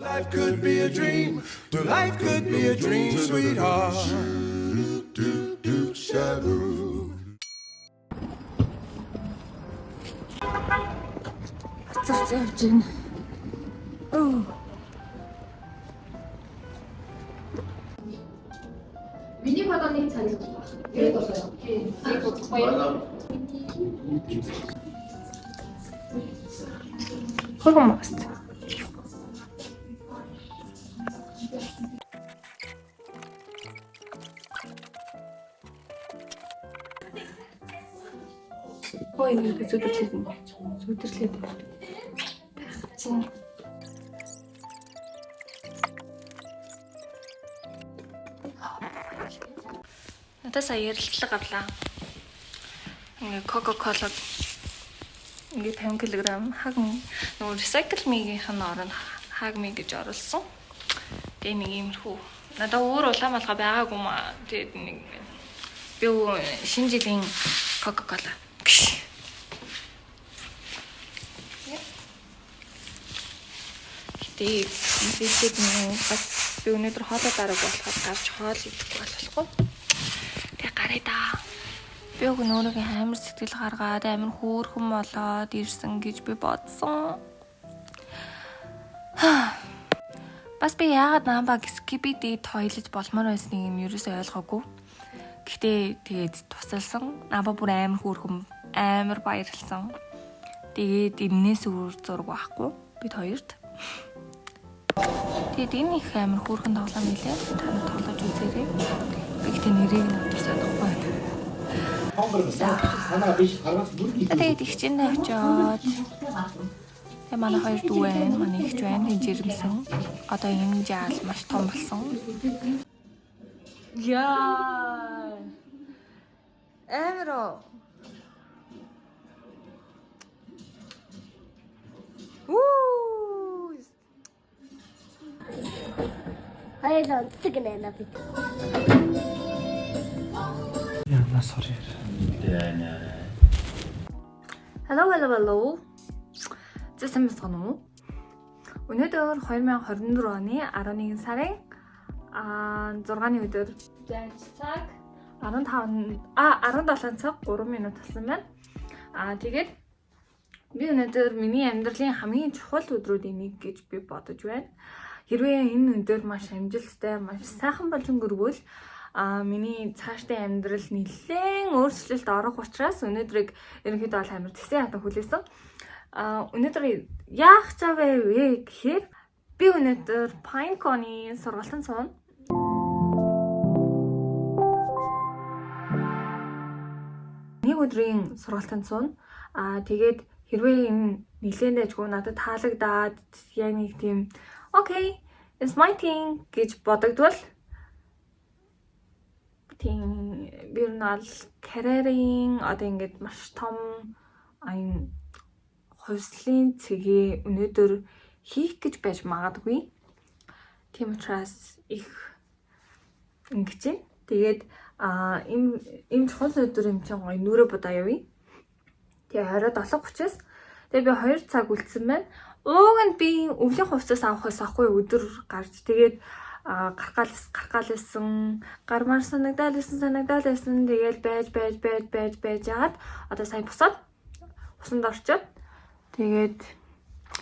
Life could be a dream. Life could be a dream, sweetheart. Shaboo. Царц явж байна. Оо. Миний бодоныг цааш байна. Тэгээд болоо. Тийм. Баярлалаа. Хөргөн маст. Ой, нэг зүтгэрлээд юм. Зүтгэрлээд. Чинь. Надад сая ярилцлага авлаа. Ингээ Coca-Cola ингээ 50 кг хаг нөгөө recycle me-ийнх нь орон хаг me гэж оруулсан. Тэгээ нэг иймэрхүү. Надад өөр улаан малгай байгаагүй маа. Тэгээд нэг би шинэ жилийн Coca-Cola. Тэгээ бисэд нэг бас би өнөөдөр хоолой дараг болоход гарч хоол идэхгүй болохгүй. Тэгээ гараа да. Би өөрөөгөө амар сэтгэл гаргаад амар хөөрхөн болоод ирсэн гэж би бодсон. Бас би яагаад намбаг скибиди тойлож болмоор байсныг юм ерөөсөй ойлгоогүй. Гэхдээ тэгээд тусалсан. Намбаг бүр амар хөөрхөн, амар баярлсан. Тэгээд энээс өөр зураг байхгүй бид хоёрт. Тэгээд энэ их амар хөөрхөн тоглоом билээ. Та нар тоглож үзээрэй. Би гэхдээ нэрийг нь авчихсан байхгүй. Тэгээд их чинь очоод тэгээ манай хоёр дүү байна, манай ихч байна, энэ жирэмсэн. Одоо энэ жаал маш том болсон. Яа. Эмро. Уу. Hayır, sıkıntı ne yapayım? Яна sorry. Hello. Зэсэн мэсгэн үү? Өнөөдөр 2024 оны 11 сарын 6-ны өдөр цаг 17 цаг 3 минут болсон байна. Тэгээд би өнөөдөр миний амьдралын хамгийн чухал өдрүүдийн нэг гэж би бодож байна. Хэрвээ энэ өдөр маш амжилттай, маш сайхан болж өнгөрвөл миний цаашдын амьдрал нэлээд өөрчлөлт орох учраас өнөөдрийг ерөнхийдөө бол амар тэгсэн хатан хүлээсэн. Өнөөдөр яах цавэ вэ гэхээр би өнөөдөр Pinecone сургалтанд сууна. Нэг өдрийн сургалтанд сууна. Тэгээд хэрвээ энэ нэлээд дайггүй надад таалагдаад яг нэг тийм okay, it's my thing гэж бодогдвол тийм би нэг карьерийн одоо ингээд маш том хувьслын цэгээ өнөөдөр хийх гэж байж магадгүй. Тийм учраас их ингэж байна. Тэгээд им чухал өдөр юм чинь гоё нүрэ бодаа явъя. Тэгээ орой 7:30-аас тэгээ би 2 цаг үлдсэн байна. Ууг нь би өвлийн хувцас авахаас ахгүй өдөр гарч тэгээд гаргаалсан гармаар санагдал байсан тэгээл байж яагаад одоо сайн босоод усанд орчоод тэгээд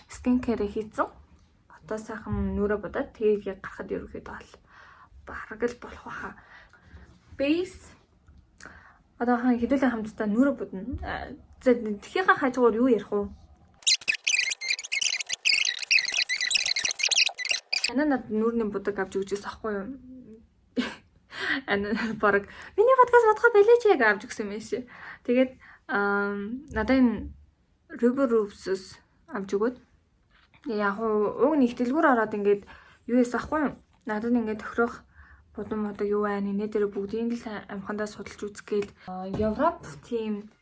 скин кэр хийцэн одоо сайхан нүрэ бодоод тэгээд гарахад ерөөхдөө бол бараг л болох баха. Бейс одоо хэдүүлээ хамтдаа нүрэ бодно. Тэгэхээр хажуугаар юу ярих вэ? Ананад нүрний будаг авч өгчээс ахгүй юу? Бараг миний подкаст бодохоо байлээ ч яг авч өгсөн юм шиг. Тэгээд надад энэ Rubber Roofs авч өгөөд яг уг нэг дэлгүүр ороод ингээд юу яасан ахгүй юу? Надад ингээд тохирох будам одоо юу байна? Нэ дээр бүгдийг л амхандаа судалж үзгээл Европ тийм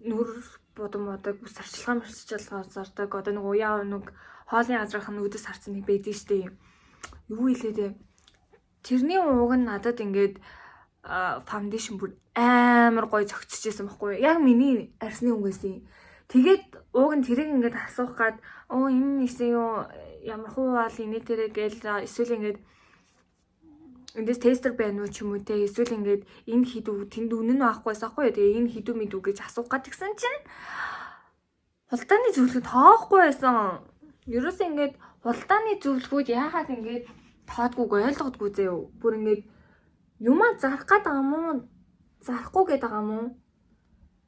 нүр будамуудыг ус арчилгаа зардаг. Одоо нэг уяа нэг хоолны азрахын нүдэс харсан нэг байдаг штеп. Юу илээ дээ. Тэрний ууг нь надад ингээд фаундейшн бүр амар гоё зөгцөжсэн байхгүй. Яг миний арсны өнгөөс юм. Тэгээд ууг нь тэрийг ингээд асуух гад энэ нэрсэн юу ямар хуувал энэ дээрээ гээл эсвэл ингээд эндээс тестер байна уу ч юм уу те эсвэл ингээд энэ хідүү тэнд үнэн байхгүй байхгүй. Тэгээ энэ хідүү мэдүү гэж асуух гад гэсэн чинь хулдааны зөвлөгөө тоохгүй байсан. Ерөөс ингээд хулдааны зөвлөгөөд яагаад ингээд тоодгүй ойлгодгүй заяа. Бүр ингээд юмаа зарах гээд байгаа мó зарахгүй гээд байгаа мó.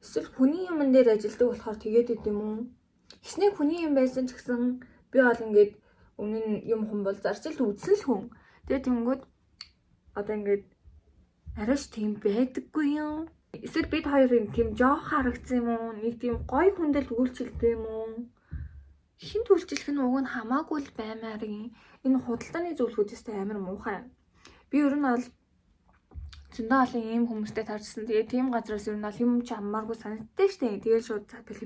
Эсвэл хүний юмн дээр ажилдаг болохоор тэгээд идэм үү. Хичнээн хүний юм байсан ч гэсэн би бол ингээд өмнө юм хүн бол зарчил үзсэн л хүн. Тэгээд тэнгүүд одоо ингээд арайш тийм байдаггүй юм. Эсвэл бид хоёрын тийм жоох харагдсан юм уу? Нэг тийм гоё хүндэл үйлчлдэг юм уу? Хинт үйлчлэх нь уг нь хамаагүй л баймаар юм. Энэ худалдааны зөвлөгөөдөөс амар муухай. Би ер нь бол зөндөө олон ийм хүмүүстэй таарчсан. Тэгээ тийм газраас ер нь бол юм ч аммааргүй санагддаг штэ. Тэгэл шууд за бэл.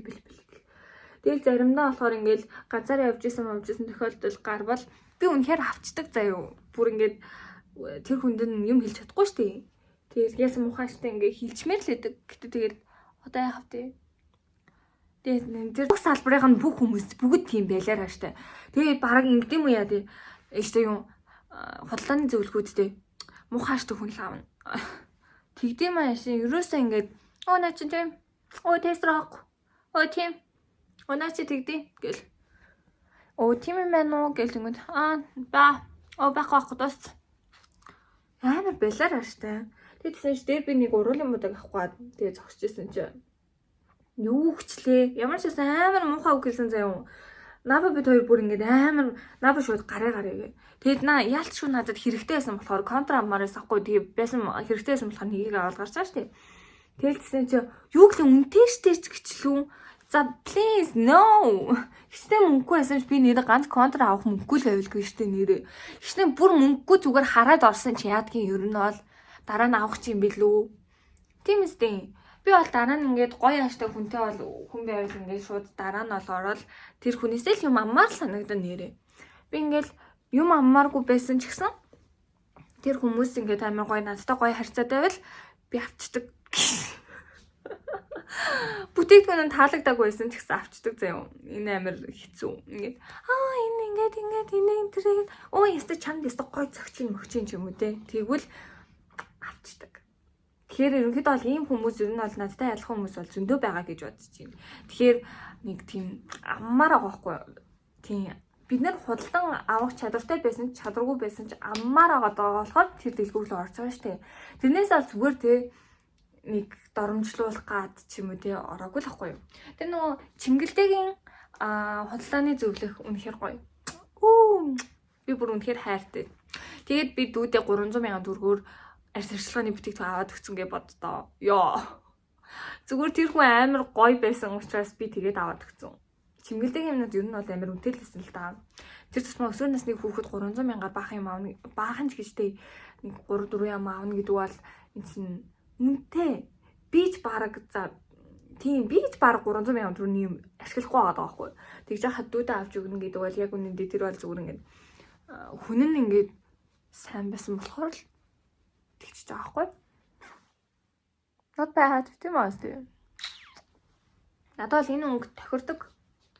Тэгэл заримдаа болохоор ингээд газар явж исэн тохиолдол гарвал би үнэхээр авчдаг заяа. Бүр ингээд тэр хүнд нь юм хэлж чадахгүй штэ. Тэгэл яасан муухай штэ ингээд хилчмээр л байдаг. Гэтэ тэгэл одоо яах вэ? Тэгээд тэр бүх салбарын бүх хүмүүс бүгд тийм байлаа штэ. Тэгээд бараг ингэдэм үү яа тий. Штэ юм худалдааны зөвлөгөөдтэй муухай штэ хүн л аавна. Тэгдэм аашин ерөөсөө ингээд наа чи тийм. Тестер авах. Тийм. Наа чи тэгдэм гэл. Тийм юм байна уу гэл тэгвэл байхгүй дуус. Амар байлаа штэ. Тэгсэн чи дээр би нэг уруулын муудаг авахгүй тэгээ зогсчихсэн чи. Юу хчлээ? Ямар ч амар муухай үг хэлсэн заяа. Наба бид хоёр бүр ингээд амар наба шууд гараа. Тэгэд яалт шүү надад хэрэгтэй байсан болохоор контра амаараас авахгүй тэгээ байсан хэрэгтэй байсан болохоор нэгийг аваад гарч байгаа штэ. Тэгэлсэн чи юу гэлээ үнтэй штэ ч гэчлүү. За please no. Ихтэй мөнгөгүй байсан ч би нэрээ ганц контра авах мөнгөгүй л байвалгүй штэ нэрээ. Ихтэй бүр мөнгөгүй зүгээр хараад орсон чи яадгийн ер нь бол дараа нь авах чинь билүү. Тийм үстэй. Би бол дараа нь ингээд гоё ааштай хүнтэй бол хүн байвал ингээд шууд дараа нь бол ороод тэр хүнээсээ л юм аммаар л санагдан нэрээ. Би ингээд юм аммааргүй байсан ч гэсэн тэр хүмүүс ингээд амар гоё надтай гоё харьцаатай байвал би авчдаг. Бүтээгдэхүүн нь таалагдаагүй байсан ч гэсэн авчдаг заяа. Энэ амар хэцүү. Ингээд энэ тэрийг яста чамд яста гоё зөгчийн мөгчийн ч юм уу те. Тэгвэл авчдаг. Тэгэхээр ерөнхийдөө бол ийм хүмүүс ер нь бол надтай адилхан хүмүүс бол зөндөө байгаа гэж бодож байна. Тэгэхээр нэг тийм аммаар байгаа байхгүй. Тийм бид нар худалдан авах чадвартай байсан ч чадваргүй байсан ч аммаар байгаа болохоор тэр дэлгүүр рүү орж байгаа шүү дээ. Тэрнээс бол зүгээр те нэг доромжлуулах гад ч юм уу те ороогүй л ахгүй юу. Тэр нөгөө Чингэлдээгийн худалдааны зөвлөх үнэхээр гоё. Би бүр үнэхээр хайртай. Тэгээд би дүүдээ 300,000 төгрөгөөр арьс арчилгааны бүтээгдэхүүн аваад өгсөн гэж боддоо. Йоо. Зүгээр тэр хүн амар гоё байсан учраас би тэгээд аваад өгсөн. Чингэлдээгийн юмнууд ер нь бол амар үнэтэйлсэн л та. Тэр тусмаа өсвөр насны хүүхэд 300,000-аар баах юм аавна. Баахан ч гэжтэй нэг 3-4 юм аавна гэдэг бол энэ чинь үнэтэй. Бич бараг за тийм бич бараг 300,000 төгрөгийн юм ашиглахгүй байгаа байхгүй. Тэгж яхад дүүдээ авч өгнө гэдэг бол яг үнэндээ тэр бол зүгээр ингээд хүн нь ингээд сайн байсан болохоор л тэгчихэж байгаа байхгүй. Not bad тийм үү? Надад л энэ өнгө тохирдог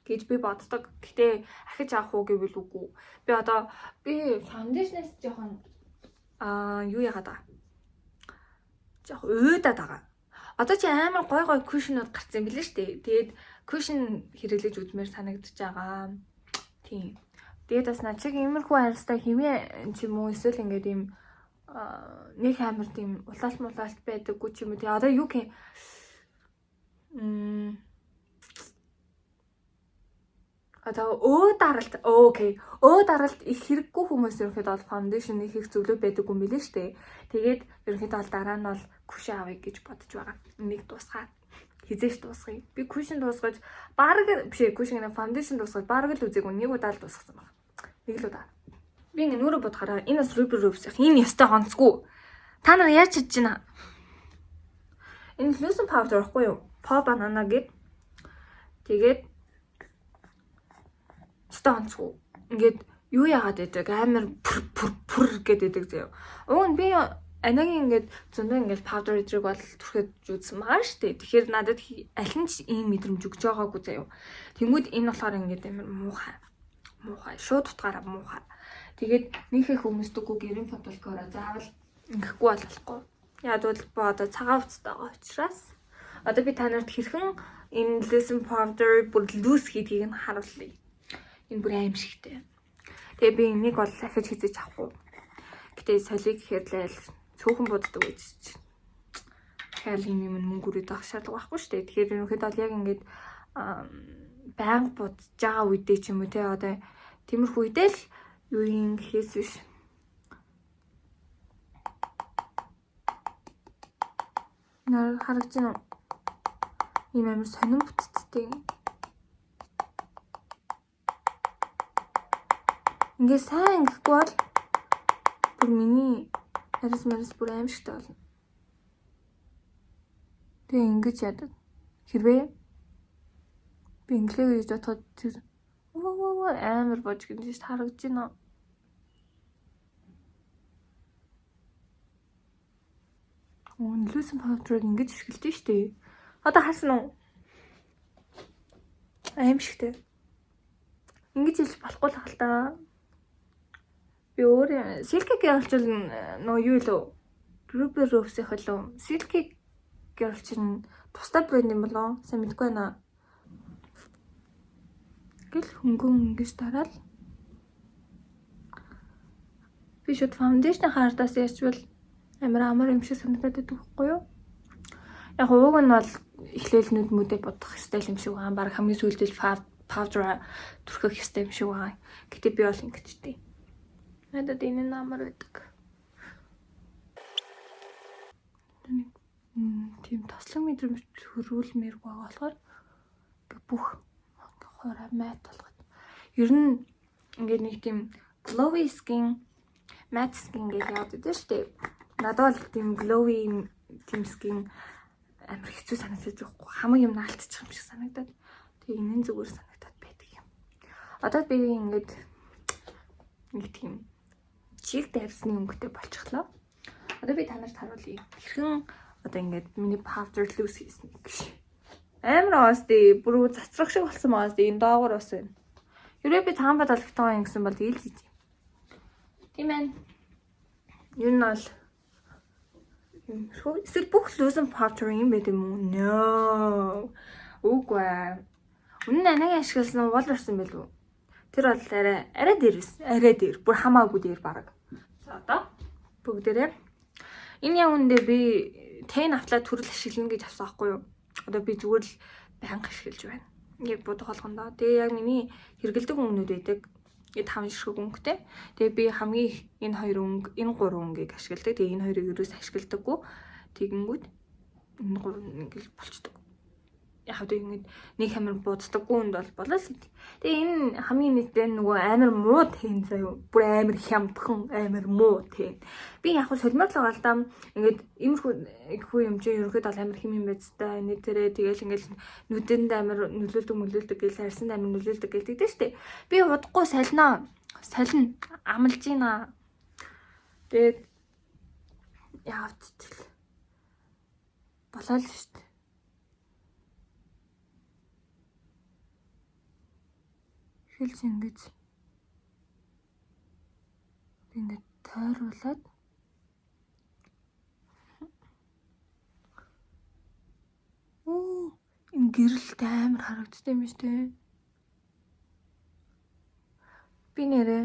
гэж би боддог. Гэтэ ахиж авах уу гэвэл үгүй. Би foundation-ээс жоохон юу яагаад байгаа. Жоох уйдаад байгаа. Одоо чи амар гой кушнууд гарсан билээ шүү дээ. Тэгээд кушн хэрэглэж үзмээр санагдаж байгаа. Тийм. Тэгээд бас над чиг иймэрхүү арьстай химээ ч юм уу эсвэл ингээд ийм нэг амар тийм улаалт байдаггүй ч юм уу. Тэгээ одоо юу гэх одоо өө даралт их хэрэггүй хүмүүс ерөнхийдөө бол foundation их зөвлөө байдаггүй юм билээ шүү дээ. Тэгээд ерөнхийдөө бол дараа нь бол кушн авъя гэж бодож байгаа. Нэг дуусгаад хизээш дуусгая. Би кушн дуусгаж кушн foundation дуусгаж бараг л үзээгүй нэг удаа л дуусгасан байна. Нэг л удаа. Би ингээ нүрэ бодохороо энэ бас Ruby Rose энэ ястай гонцгүй. Та нар яаж чадж байна? Энэ lotion powder байхгүй юу? Paw banana гэд. Тэгээд станцгүй. Ингээд юу яагаад байдаг? Амар пүр гэдэг заяа. Уг нь би анагийн ингээд зөндөө ингээд powder эдрийг бол түрхэд үзсэн байгаа шүү дээ. Тэгэхээр надад аль нь ч ийм мэдрэмж өгч байгаагүй заяа. Тэнгүүд энэ болохоор ингээд амар муухай. Шууд утгаараа муухай. Тэгээд нөхөө хүмүүстэггүй гэрийн фотолкороо заавал ингэхгүй болохгүй. Яг бол одоо цагаан хувцастай байгаа учраас одоо би та нарт хэрхэн энэ lesson powder бүр loose хийдгийг нь харуулъя. Энэ бүр аимшигтэй. Тэгээ би энийг бол ахиж хийж авахгүй. Гэтэ солиг гэхээр л цөөхөн буддаг гэж чинь. Тэгэхээр энэ юм мөнгө өрөөд авах шаардлага байхгүй шүү дээ. Тэгэхээр ерөнхийдөө бол яг ингээд байнга будж байгаа үедээ ч юм уу те одоо тиймэрхүү үедээ л юу юм гэхээс биш. Нар харагдаж байна. Ийм амар сонин бүтцтэй. Ингээ сайн ингэхгүй бол бүр миний харис бүр аимшигтай болно. Тэгээ ингэж яадаг. Хэрвээ би инглээ гэж бодоход тэр амар бож гэж харагдаж байна. Лүсэн паудрыг ингэж ашиглаж штэ. Одоо харсан уу? Аимшигтэй. Ингэж хэлж болохгүй л хал та. Би өөр силкигийн олчвол нөө юу лөө? Ruby Rose-ийн холоо. Силкиг гэрэлчин тусдаа брэнд юм болоо? Сайн мэдгүй байна. Гэл хөнгөн ингэж дараал. Би шууд фаундейшн хаардаас ярьчвал амар юм шиг санагдаад байдаг байхгүй юу? Яг ууг нь бол эхлээл нүд мүдэ бодох стайл юм шиг байгаа. Бараг хамгийн сүүлдэл powder түрхэх стайл юм шиг байгаа. Гэтэ би бол ингэжтэй. Надад энэ амар байдаг. Тийм тослог мэдрэмж хөрвүүлмээр байгаа болохоор бүх хоороо мат болгоод. Ер нь ингээд нэг тийм glowy skin, matte skin гэж яадаг дээ шүү дээ. Надад бол тийм glowy тийм skin амар хэцүү санагдаж байхгүй. Хамаг юм наалтчих юм шиг санагдаад. Тэгээ энэ нь зүгээр санагдаад байдаг юм. Одоо би ингээд нэг тийм чиг давсны өнгөтэй болчихлоо. Одоо би танарт харуулъя. Хэрхэн одоо ингээд миний powder loose хийсэн гэж. Амар оостэй бүр цацрах шиг болсон байгаас энэ доогуур ус байна. Ерөө би цаан бад алгатаа юм гэсэн бол тэгэл хийж. Тийм ээ. Юу нь бол эсвэл бүх lotion powder юм байт юм уу? No. Үгүй. Үнэн анагийн ашигласан нь вол орсон байл үү? Тэр бол арай дээр. Бүр хамаагүй дээр баг. За одоо бүгдээрээ энэ яг үндэ би тэн автлаа төрөл ашиглана гэж авсан байхгүй юу? Одоо би зүгээр л байнга ашиглаж байна. Яг бодох болгондоо. Тэгээ яг миний хэрэгэлдэг өнгөнүүд байдаг. Энэ 5 ширхэг өнгөтэй. Тэгээ би хамгийн их энэ 2 өнгө, энэ 3 өнгөийг ашигладаг. Тэгээ энэ хоёрыг ерөөс ашигладаггүй. Тэгэнгүүт энэ 3 ингээл болчдөг. Яг одоо ингэж нэг хамар бууддаггүй үнд бол болоо л. Тэгээ энэ хамгийн нийтлээ нөгөө амар муу тэн заяа. Бүр амар хямдхан, амар муу тэн. Би яг солимор л байгаа л да. Ингээд иймэрхүү юм чи ерөөхдөө амар хэм юм байцтай. Нэг тэрэ тэгээл ингээл нүдэнд амар нөлөөлдөг гэл харсанд амар нөлөөлдөг гэлдэг дээ штэ. Би удахгүй солино амлж гинэ. Тэгээд яавч тэл. Болоо л штэ. Хэлж ингэж тойруулаад энэ гэрэлтэй амар харагддаг юм шүү дээ. Би нэрээ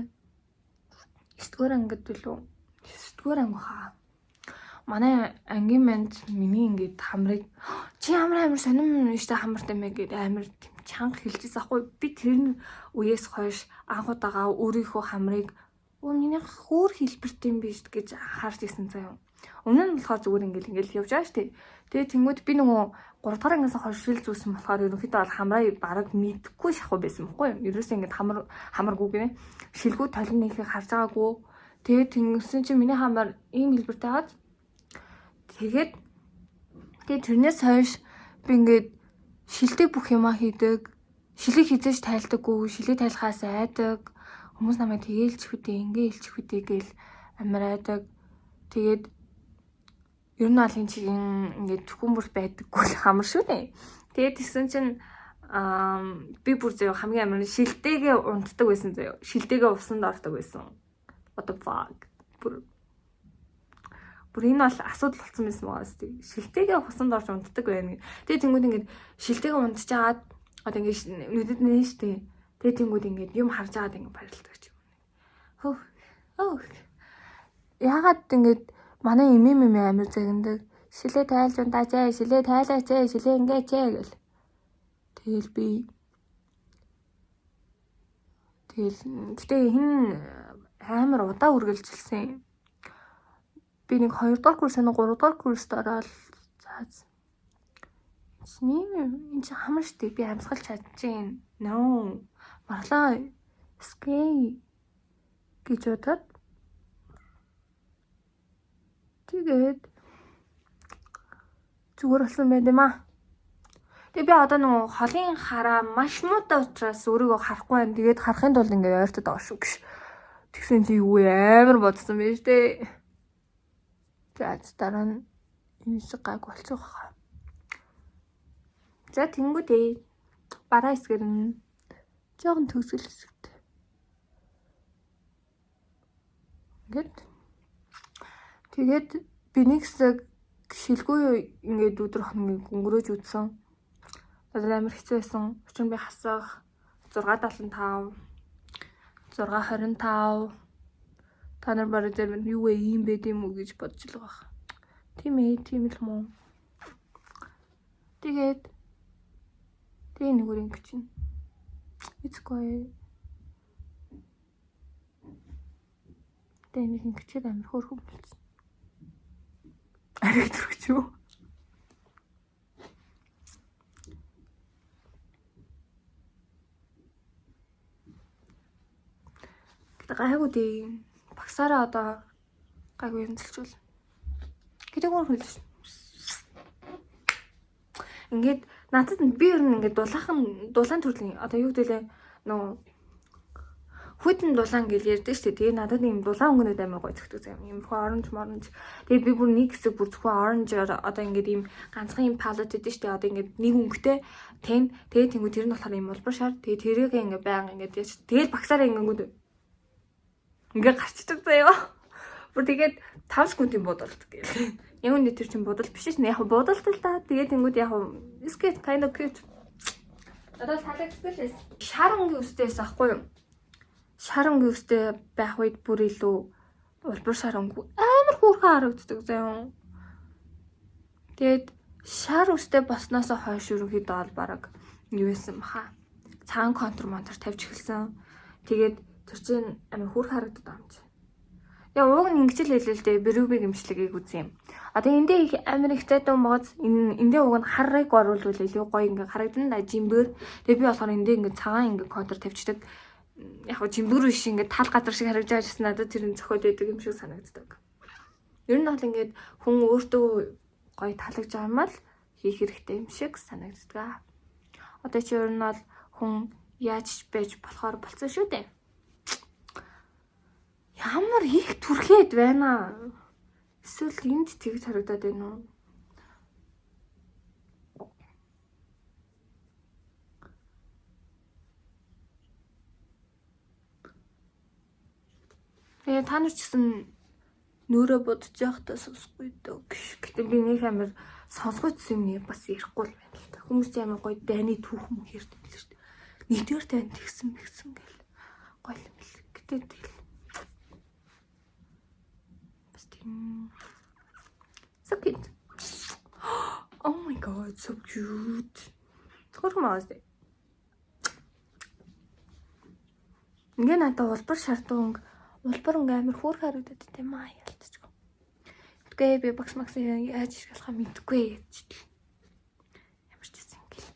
9-р ангид билүү? 9-р анги хаа. Манай ангийн манд миний ингээд хамрыг чи амар сонирм штэ хамартай мэ гэд амар чанга хэлчихсэн аахгүй. Би тэр үеэс хойш анхудаага өөрийнхөө хамрыг миний хөөр хэлбэртэй юм биш гэж харж исэн заяа. Өмнө нь болохоор зүгээр ингээл явж байгаа штэ. Тэгээ тэнгууд би нөгөө 3 дахь ангиас хойш шил зүүсэн болохоор ерөнхийдөө бол хамраа бараг мэдхгүй шахав байсан байхгүй юу? Ерөөсөө ингээд хамаргүй гинэ. Шилгүү толин нэхийг харж байгаагүй. Тэгээ тэнгсэн чинь миний хамар ийм хэлбэртэй хаад. Тэгээд тэрнээс хойш би ингээд шилдэг бүх юмаа хийдэг. Шилийг хизээж тайлдаггүй, шилийг тайлахаас айдаг. Хүмүүс намайг тэгээл ч хөдөө, ингээл ч хөдөө гэл амар айдаг. Тэгээд ер нь алын чигийн ингээд түхэн бүр байдаггүй хамар шүү дээ. Тэгээд тэгсэн чинь би бүр зөө хамгийн амар шилдээгээ унтдаг байсан зөө. Шилдээгээ усанд ордог байсан. What the fuck? Бүр энэ бол асуудал болсон байсан байгаа зү. Шилдээгээ усанд орж унтдаг байна. Тэгээ тэнгууд ингээд шилдээгээ унтчихад одоо ингээд нүдэд нэ штэ. Тэгээ тэнгууд ингээд юм харж агаад ингээд баярлдаг ч юм. Хөө. Яагаад ингээд манай эмээ амир загнадаг. Шилээ тайлж унтаач, шилээ тайлаач, шилээ ингээд гэл. Тэгэл би гэтээ хин амар удаа үргэлжилсэн. Би нэг 2 дугаар курс нэг 3 дугаар курст ороод энэ чи хамар штэ би амьсгалж чадчихээн. No. Марлаа скей гэж бодоод тэгээд зүгээр болсон байт юм аа. Тэгээ би одоо нөгөө холын хараа маш муутай учраас өөрийгөө харахгүй байна. Тэгээд харахын тулд ингээд ойртод байгаа шүү гэж. Тэгсэн чи юу амар бодсон байж тээ. Тэгээд дараа нь энэс гайг болчих واخа. За тэнгүүдээ бараа хэсгэр нь жоохон төгсгөл хэсэгт. Тэгээд би нэг хэсэг шилгүй ингээд өдрөх нэг өнгөрөөж үдсэн. Одоо амар хэцүү байсан. Учир нь би хасах 675 625 та нар бараг зэрэг юу вэ юм бэ гэм үү гэж бодож л байгаа. Тийм л мөн. Тэгээд нэг өөр ингэ чинь. Эцгүй. Тэгээд ингэ чинь амар хөөрхөн болсон. Ариг төрөгч юу? Гайгүй дээ. Багсаараа одоо гайгүй юм зэлчүүл. Гэдэг өөр хөлж. Ингээд надад би ер нь ингээд дулаан төрлийн одоо юу гэдэлээ нөө хүйтэн дулаан гэж ярьдэн шүү дээ. Тэгээ надад ийм дулаан өнгөнүүд амар гоё зөгтөг юм. Иймэрхүү оранж. Тэгээ би бүр нэг хэсэг бүр зөвхөн оранжаар одоо ингээд ийм ганцхан ийм палет өгдөө шүү дээ. Одоо ингээд нэг өнгөтэй тэн тэгээ тэнгүү тэр нь болохоор ийм улбар шар. Тэгээ тэрийг ингээд баян ингээд яаж тэгэл багсаараа ингээд гарчдаг заяа. Бүр тэгээд 5 секундын бодолт гээл. Яг үнэ тэр чинь бодол биш шнэ. Яг бодолт л да. Тэгээд тэнгууд яг skate kind of cute. Надад таалагддаг л шар өнгийн үстэйс ахгүй юу? Шар өнгийн үстэй байх үед бүр илүү улбар шар өнгө амар хөөрхөн харагддаг заяа. Тэгээд шар үстэй болсноос хойш ерөнхийдөө бол баг юу байсан баха. Цагаан контур тавьж эхэлсэн. Тэгээд тэр чинь амар хөөрхөн харагддаг юм чи. Яа ууг нь ингэж л хэлээ л дээ. Бэрүүбиг имжлэгийг үзье юм. Одоо эндээ их амар их цайтай байгааз эндээ ууг нь харыг оруулвал илүү гоё ингээ харагдана жимбэр. Тэгээ би болохоор эндээ ингээ цагаан ингээ контур тавьчихдаг. Яг нь жимбэр биш ингээ тал газар шиг харагдаж байжсэн надад тэр нь зохиод байдаг юм шиг санагддаг. Ер нь бол ингээд хүн өөртөө гоё таалагдж байгаа юм л хийх хэрэгтэй юм шиг санагддаг. Одоо чи ер нь бол хүн яаж байж болохоор болцсон шүү дээ. Ямар их түрхээд байна. Эсвэл энд тэгж харагдаад байна уу? Та нар ч гэсэн нөөрэ бодож явахдаа сонсгүй дөө. Гэтэ би нэг амар сонсгоч юм бас ярихгүй л байна л та. Хүмүүс амар гоё дайны түүхэн ярьдаг л шүү дээ. Нэгдүгээр тань тэгсэн гэл. Гоё юм бэл. Гэтэ тэгэл so cute. Oh my god, so cute. Хөрмөөс. Ингээ надад улбар шартунг амар хөөрхөн харагдаад тийм аа ялтчихгүй. Тэгээ би бокс макс яаж шалхаа мэдгүй яаж. Ямар ч юм гэл.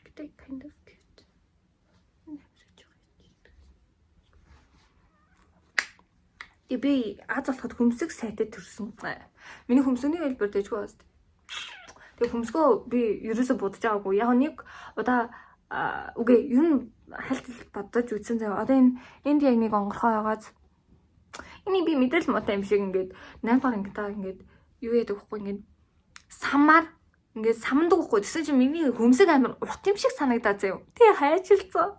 Гэтэ kind of cute. Би аз болоход хөмсөг сайтад төрсөн. Миний хөмсөний хэлбэр дэжгүй байна. Тэгээ хөмсгөө би ерөөсө бодож байгаагүй. Яг нэг удаа үгүй ер нь хальт бодож үзсэн заяа. Одоо энд яг нэг онгорхоо байгааз энийг би мэдрэл муутай юм шиг ингээд 8 дахь ангитаа ингээд юу яадаг вэ? Ингээд самар ингээд самдаггүй. Тэсэн чи миний хөмсөг амар урт юм шиг санагдаа заяа. Тэгээ хайчилцаа.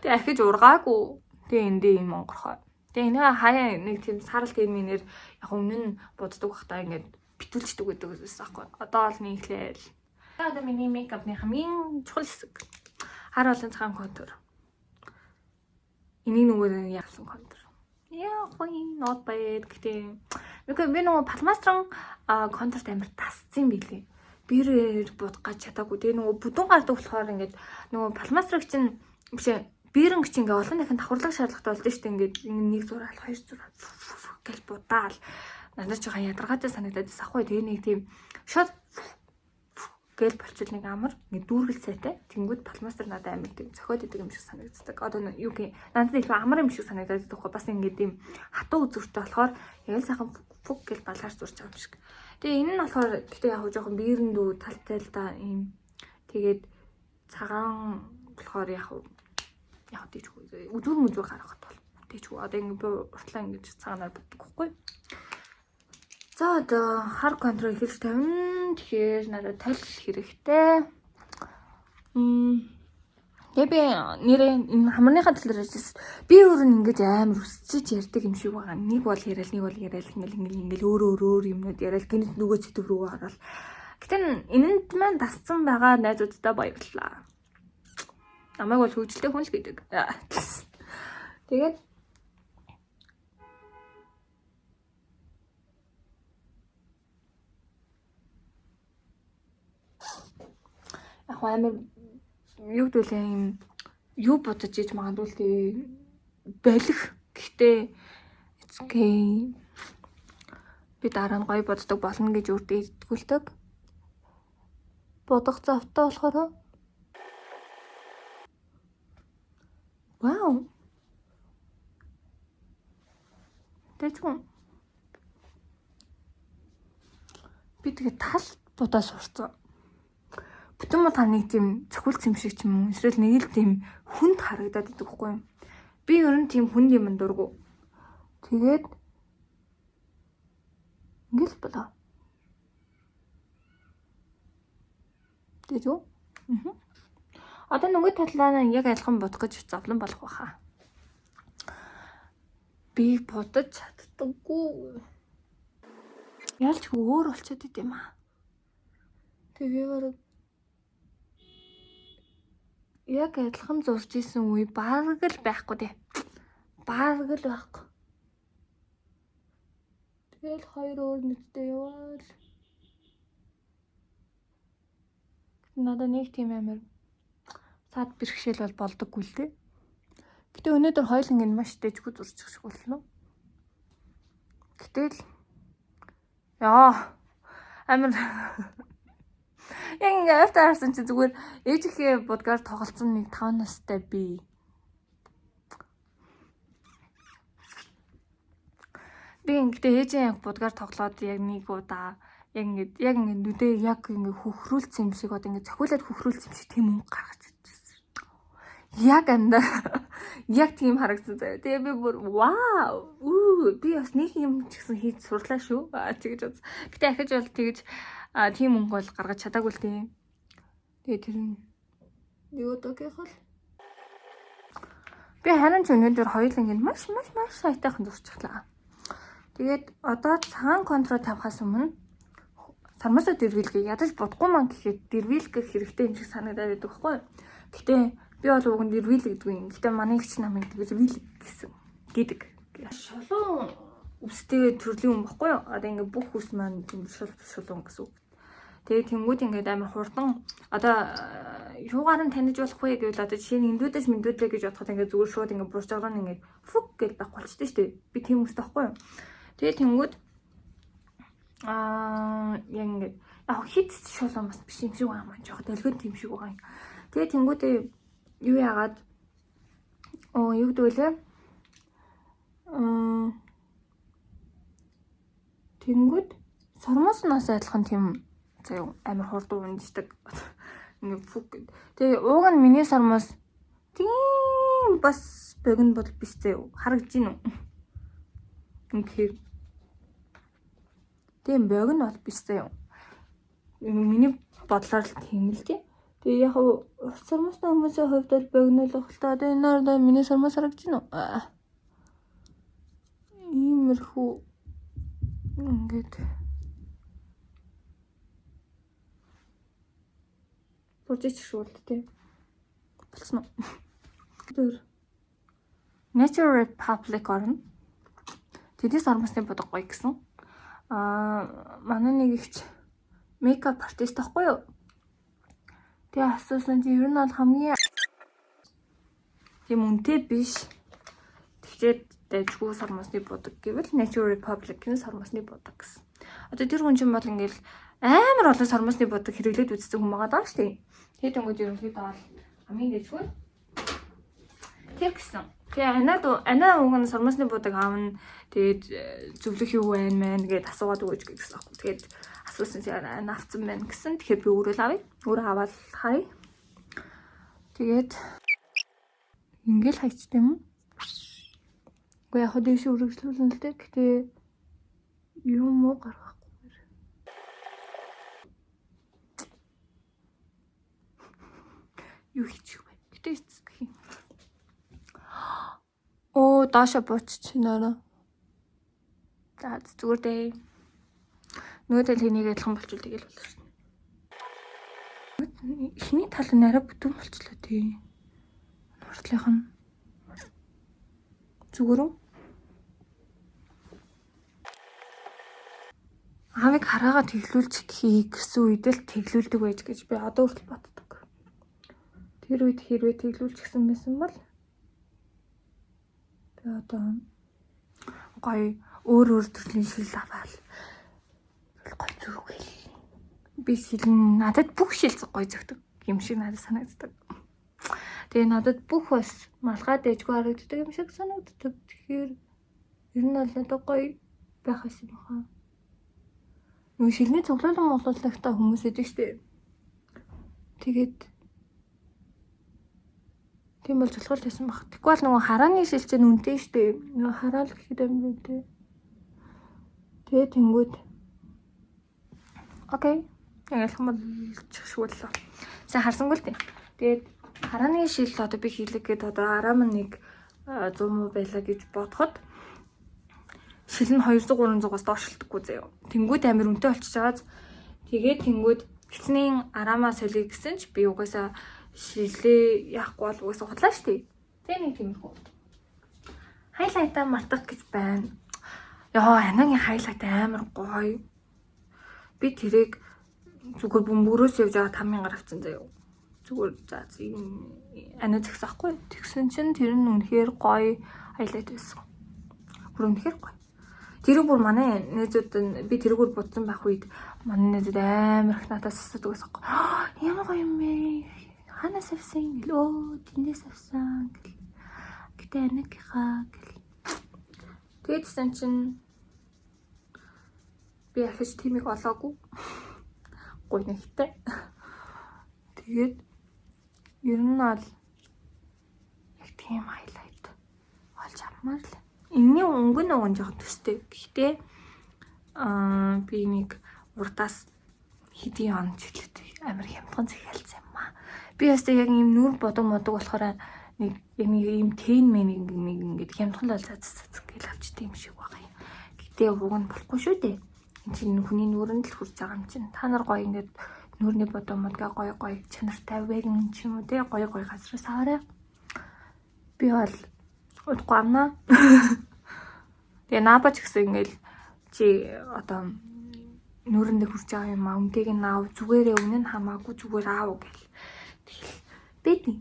Тэгээ ахиж ургаагүй. Тэгээ эндээ юм онгорхоо. Тэгээ энэ хаяа нэг тийм сарал терминээр яг өмнө нь боддог бахтаа ингээд битүүлчдэг гэдэг байсан аахгүй. Одоо бол нийлээл. Одоо миний мейкапны хамгийн чухал хэсэг. Хар олон цагаан контур. Энийг нөгөө яасан контур. Яа хой not bad гэдэг. Би нөгөө палмастран контурт амар тасцсан билээ. Бирээр будгаж чадаагүй. Тэгээ нөгөө бүдүүн гардаг болохоор ингээд нөгөө палмастраг чинь биш бирэнг чинь ингээд олон дахин давхарлаг шаардлагатай болдсон шүү дээ. Ингээд нэг зураг хоёр зураг гэл будаал. Надад ч хаа ядаргаатай санагдаад сахгүй. Тэгээ нэг тийм шууд гэл болчихвол нэг амар ингээд дүүргэл сайтай. Тэнгүүд палмастер надад амар тийм зохиод идэг юм шиг санагддаг. Одоо юу гэх надад илүү амар юм шиг санагдаад байгаа. Бас ингээд тийм хатуу үзүүртэй болохоор яг л сайхан фуг гэл балгаар зурж байгаа юм шиг. Тэгээ энэ нь болохоор гэхдээ яг жоохон биерэндүү талтай л да ийм. Тэгээд цагаан болохоор яг тийчгүй үзүүр гаргахад бол тийчгүй одоо ингэ уртлаа ингэж цагаанаар боддог байхгүй. За одоо хар контрол хэлж тавина. Тэгэхээр надад тал хэрэгтэй. Тэгээ би нэрээ энэ хамарныхаа тал дээр ажилласан. Би өөр нь ингэж амар өсчиж ярьдаг юм шиг байгаа. Нэг бол яриад ингээл өөр юмнууд яриад гинт нөгөө зэтэв рүү ороод. Гэтэ энэнд маань дасцсан байгаа найзуудтай баярлалаа. Намайг бол хөвгөлтэй хүн л гэдэг. Тэгээд яг амар юу гэдүүлээ юм юу бодож иж магадгүй л тий болох. Гэхдээ it's okay. Би дараа нь гоё боддог болно гэж өөртөө итгүүлдэг. Бодох завтай болохоор вау. Тэцгүй. Би тэгээ тал будаа сурцсан. Бүтэн та нэг тийм цохилц юм шиг ч юм уу эсвэл нэг л тийм хүнд харагдаад идэг байхгүй юм. Би ер нь тийм хүнд юм дургу. Тэгээд ингээл болоо. Тэжүү? Одоо нөгөө талаа нь яг адилхан бодох гэж зовлон болох байхаа. Би бодож чаддаггүй. Ялч өөр болчиход идэм аа. Тэгээ яг адилхан зурж исэн үе бараг л байхгүй дээ. Бараг л байхгүй. Тэгэл хоёр өөр нэгтэй яваал. Надад нэг тийм амар сад бэрхшээл бол болдоггүй л дээ. Гэтэ өнөөдөр хоёуланг нь маш дэжгүй зурчих шиг боллоо. Гэтэл амар яг ингээ автаа харсан чи зүгээр ээжийнхээ будгаар тоглолцсон нэг 5 настай би. Би ингээ ээжийн будгаар тоглоод яг нэг удаа яг ингээ нүдээ яг ингээ хөхрүүлсэн юм шиг одоо ингээ цохиулаад хөхрүүлсэн юм шиг тийм өнгө гаргаж ирсэн. Яг яг тийм харагдсан заяа. Тэгээ би бүр вау. Би бас нэг юм ч гэсэн хийж сурлаа шүү. Тэгэж бод. Гэтэ ахиж бол тэгэж тийм өнгө бол гаргаж чадаагүй л тийм. Тэгээ тэр нь юу дагих бол. Би харин ч өнөөдөр хоёуланг нь маш сайтайхан зурчихлаа. Тэгээд одоо цагаан контрол тавихаас өмнө сармасаа дэрвэлгээ ядаж бодгүй маань гэхэд дэрвэлгэх хэрэгтэй юм шиг санагдаад байдаг байхгүй юу? Гэтэ би бол уг нь дэрвэлэг гэдэг юм. Гэтэ манай ихч намайг дэрвэлэг гэсэн гэдэг. Шулуун үстэй төрлийн юм баггүй юу? Одоо ингээ бүх үс маань тийм шулуун гэсэн үг. Тэгээ тэнгууд ингээд амар хурдан одоо юугаар нь таних болох вэ гэвэл одоо жишээ нь эндүүдээс мэндүүдлээ гэж бодоход ингээд зүгээр шууд ингээд бурж байгаа нь ингээд фүг гэж байх болчтой шүү дээ. Би тийм үстэй байхгүй юу? Тэгээ тэнгууд яг ингээд яг хит шулуун бас биш юм шиг байгаа маань жоох дэлгэн тийм шиг байгаа юм. Тэгээ тэнгуудээ юу яагаад юу гэдүүлээ тэнгууд сормоосноос адилхан тийм заяа амар хурдан унждаг ингээ фүг. Тэгээ ууг нь миний сормоос тийм бас богино бол биш заяа харагдаж гин үү? Ингээ тийм богино бол биш заяа. Миний бодлоор л тийм л тий. Тэгээ яг сармасны хүмүүсийн хувьд бол богинолох л та. Одоо энэ нараа миний сармас харагдаж байна уу? Иймэрхүү ингээд project шүүл тий. Болсон уу? Тэр Nature Republic орно. Тэдний сармасны бодог гоё гэсэн. Манай нэг ихч makeup artist тахгүй юу? Тэгээ асуусан чи ер нь бол хамгийн тийм үнэтэй биш. Тэгчээд дайжгүй сармасны бодог гэвэл Nature Republic-ийн сармасны бодог гэсэн. Одоо тэр хүн чинь бол ингээл амар олон сармасны бодог хэрэглээд үзсэн хүн байгаа даа шүү дээ. Тэгээд өнгөж ерөнхийдөө бол хамгийн дайжгүй тэр гэсэн. Тэгээ анаа уг нь сармасны бодог аавна. Тэгээд зөвлөх юу байна мэн гэдээ асуугаад өгөөж гэсэн аахгүй. Тэгээд асуусан чи анаа авцсан байна гэсэн. Тэгэхээр би өөрөө л авъя. Өөрөө аваад харъя. Тэгээд ингээл хайчтай юм. Уу яг хөө дэвш үргэлжлүүлэн л дээ. Гэтэ юм уу гаргахгүй. Юу хийчих вэ? Гэтэ эцэг юм. Оо дааша буучч нэрэ. За зүгээр дээ. Нүүдэл хэнийг адилхан болчихвол тэгэл болох шин. Эхний тал нь арай бүтэн болчлоо тий. Нуртлынх нь зүгээр үү? Аавыг хараагаа тэглүүлчих гэсэн үед л тэглүүлдэг байж гэж би одоо хүртэл боддог. Тэр үед хэрвээ тэглүүлчихсэн байсан бол би одоо гоё өөр төрлийн шил аваад гоё зүгэл. Би шил надад бүх шил гоё зөгдөг юм шиг надад санагддаг. Тэгээ надад бүх бас малгай дэжгүй харагддаг юм шиг санагддаг. Тэгэхээр ер нь бол надад гоё байх юм хаа. Нөгөө шилний цуглуулан моглууллагтай хүмүүс идэг штеп. Тэгээд тийм бол цулгуул байсан баг. Тэгвэл нөгөө харааны шил чинь үнэтэй штеп. Нөгөө хараал гэхэд амар үнэтэй. Тэгээ тэнгүүд. Окей. Ягалах юм бол чихшгүүлээ. Сайн харсангүй л дээ. Тэгээд харааны шил одоо би хийлэг гээд одоо араа нэг 100 муу байлаа гэж бодоход шил нь 200 300-аас доош шилдэггүй заяа. Тэнгүүд амар үнэтэй болчихж байгааз. Тэгээд тэнгүүд гисний араамаа солиё гэсэн ч би угаасаа шилээ яахгүй бол угаасаа худлаа штий. Тэ нэг тиймэрхүү. Хайлайтаа мартах гэж байна. Яа, анагийн хайлайт амар гоё. Би тэрийг зүгээр бөмбөрөөс явж байгаа 5,000 авсан заяа. Зүгээр за анаа згсахгүй. Тэгсэн чинь тэр нь үнэхээр гоё хайлайт байсан. Бүр үнэхээр гоё. Тэрийг бүр манай нээзүүд нь би тэрүүгээр бодсон байх үед манай нээзүүд амар их надаас асуудаг байсан. Ямар гоё юм бэ? Ханаас авсан гэлөө тэндээс авсан гэл. Гэтэ анагийнхаа гэл. Тэгээдсэн чинь би ахиж тиймийг олоогүй. Гой нэгтэй. Тэгээд ер нь бол яг тийм хайлайт болж аммаар л. Энэний өнгө нь жоохон төстэй. Гэхдээ би нэг урдаас хэдийн он чиглэлтэй амар хямдхан захиалсан юм аа. Би ястаа яг юм нүур бодог болохоор нэг юм тэн мэн нэг ингэж хямдхан л цац гэл авчтай юм шиг байгаа юм. Гэтэ уг нь болохгүй шүү дээ. Энд чинь хүний нүрэнд л хүрч байгаа юм чинь. Та нар гоё ингэж нүрний бодоо модгаа гоё чанартай вэгэн ч юм уу те гоё газраас аваарай. Би бол удахгүй амнаа. Тэгээ наабач гэсэн ингээл чи одоо нүрэндээ хүрч байгаа юм аа. Үнтэйг нь аав зүгээрээ өмнө нь хамаагүй зүгээр аав гэл. Тэгэл бэдний.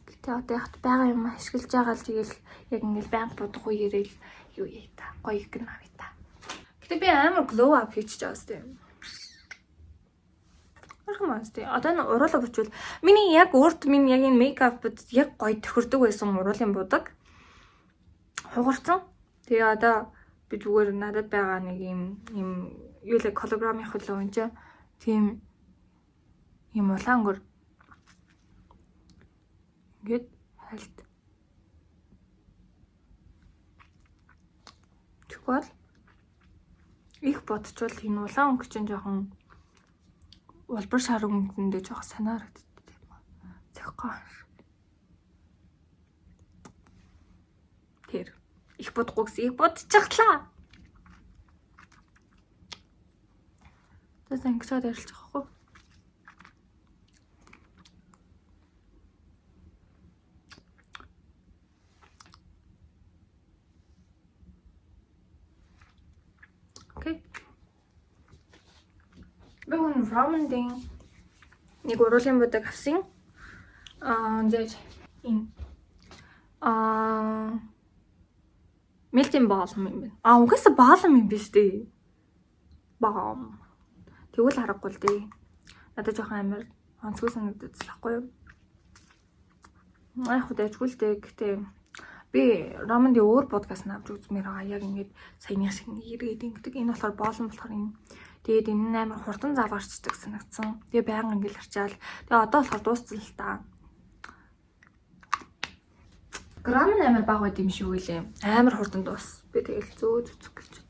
Гэтэ одоо ягт байгаа юм ашиглаж байгаа л тэгэл яг ингээл банк бодохгүй ирээл юу яа та гоё гэн авъя та. Гэтэ би амар glow up хийчихэж байгаа сте. Архамасте. Одоо н уруулаа бичвэл миний яг өөрт миний яг энэ мейкапд яг гоё тохирдог байсан уруулын будаг. Хугарцсан. Тэгээ одоо би зүгээр надад байгаа нэг юм юу л голограмын хөлөө энэ тийм юм улаан өнгөр ингээд хальт. Тэгвэл их бодчвол энэ улаан өнгө чинь жоохон улбар шар өнгөндөө жоох санаа харагддаг тийм үү. Зохион. Тэр их бодохгүй гэсэн их бодчихлаа. Тэс ингэж ярилчих واخгүй. Окей. Би хүн рамендing нэг уруулын бодог авсан. Зэж энэ мэлтийн баалам юм байна. Угаасаа баалам юм биш үү? Баам. Тэгвэл харахгүй л дээ. Надад жоохон амар онцгой санагдаж байхгүй юу? Яг удажгүй л дээ. Гэтэ би рамендing өөр подкаст навж үзмээр байгаа. Яг ингэж саяны шиг эргээд ингэдэг. Энэ болохоор боолон болохоор юм. Тэгээд энэ амар хурдан заваарчдаг санагдсан. Тэгээ байнга ингээл харчаал. Тэгээ одоо болохоор дууссан л та. Грам нь амар бага байд юм шиг үлээ. Амар хурдан дуус. Би тэгэл зөө зүцэх гэж.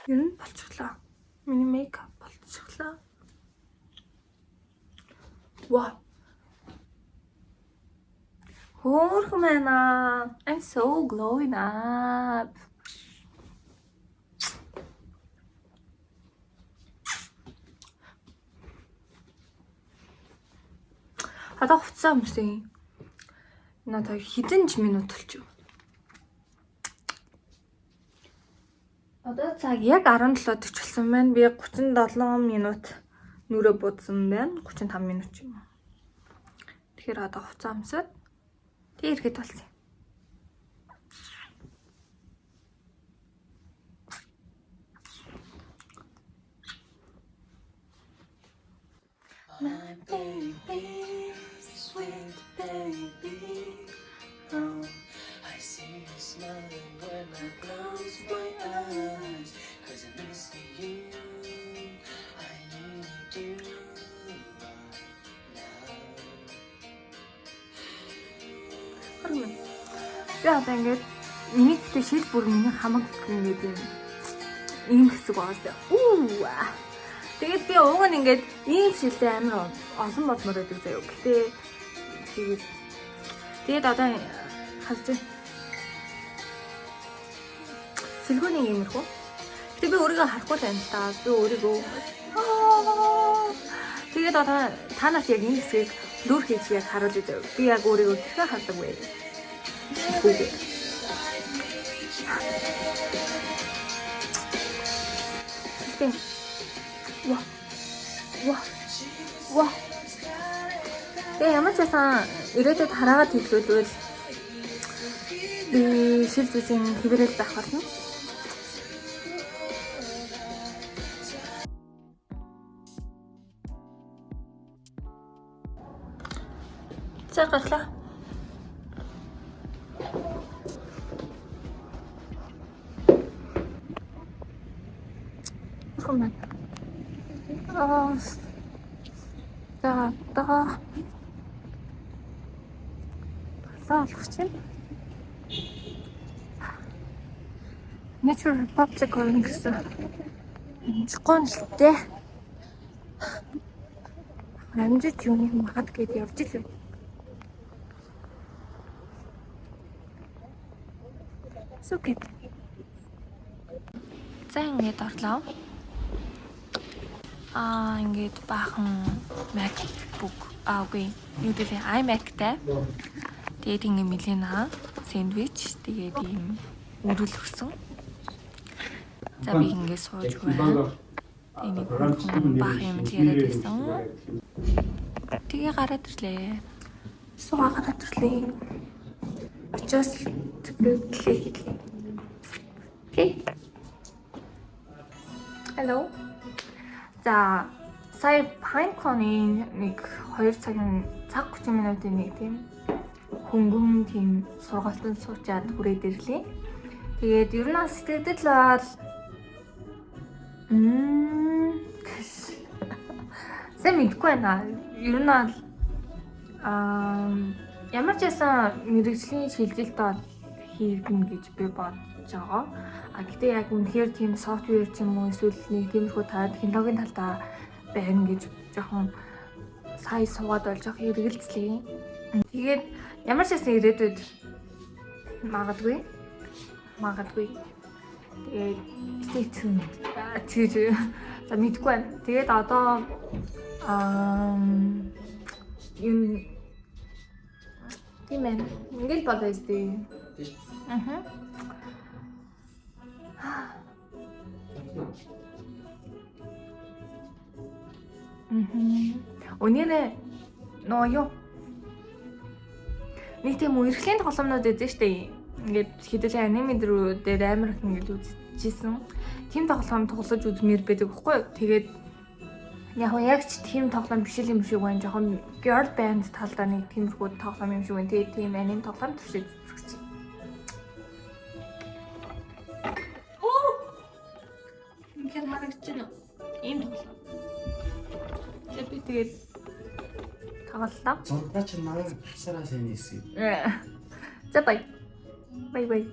Ер нь болчихлоо. Миний мейкап болчихлоо. Wow. Хөөрхөн байна. I'm so glowing up. Одоо хуцаа өмсөн. Надад хэдэн ч минут болчих. Одоо цаг яг 17:40 болсон байна. Би 37 минут нүрэ будсан байна. 35 минут ч юм уу. Тэгэхээр одоо хуцаа өмсөд тэг ирэхэд болсон. My baby, sweet baby, oh, I see you smiling when I close my eyes, 'cause I miss you, I need you right now. Я одоо ингээд миний гэхдээ шил бүр миний хамаг ингээд ийм хэсэг байгаа зү. Тэгээд би уг нь ингээд ийм шилтэй амар олон болмоор байдаг заяа. Гэхдээ тэгээд одоо хавж сэлгүүний иймэрхүү. Гэтэ би өөрийгөө харахгүй байна л да. Би өөрийгөө тэгээд одоо та нарт яг энэ хэсгийг блур хийж яг харуулъя заяа. Би яг өөрийгөө хэрхэн хардаг вэ? Тэг. Вау. Ямар ч байсан ирээдүйд хараагаад хэлбэлвэл би шил зүйлийн хэврэл байх болно. За гарлаа. Хуман. Та болох чинь Natural Republic гэсэн гонлтой амжиж юуны магад гээд явж илээ. Сүкет. За ингээд орлоо. Ингээд баахан MacBook үгүй юу гэдэг iMac-тай. Тэгээд ингэ мэлэна сэндвич тэгээд ийм өрөл өгсөн. За би ингэ сууж байна. Энийг баах юм яриад байсан. Тэгээ гараад ирлээ. Суугаа гараад ирлээ. Очоос тэгээд окей. Hello. За сая Pinecone нэг 2 цагийн цаг 30 минутын нэг тийм хөнгөн тийм сургалтанд суучаад хүрээд ирлээ. Тэгээд ер нь сэтгэлдэл бол сайн мэдгүй байна. Ер нь бол ямар ч байсан мэрэгжлийн шилжилт бол хийгнэ гэж би бодож байгаа. А гэтээ яг үнэхээр тийм софтвер ч юм уу эсвэл нэг тиймэрхүү технологийн талдаа байна гэж жоохон сая суугаад болж байгаа хэрэгэлцлээ. Тэгээд ямар ч гэсэн ирээдүйд магадгүй. Тэгээд stay tuned. За мэдгүй байна. Тэгээд одоо юм тийм ээ. Ингээл болоо өстэй. Аха. Өнөөдөр нөө юу? Нэг тийм үерхлийн тоглоомнууд үзэн штэ. Ингээд хэдүүлээ аниме дээр амар их ингээд үзчихсэн. Тим тоглоом тоглож үзмээр байдаг байхгүй юу? Тэгээд яг ч тийм тоглоом биш юм шиг байна. Жохон girl band талдаа нэг тиймэрхүү тоглоом юм шиг байна. Тэгээд тийм аним тоглоом туршиж үзэж. Оо! Ингээд харагдчихна. Ийм тоглоом. Тэгээд тоглолоо. Зурдаа чи манай хасараа сайн хийсэн. За бай. Бай.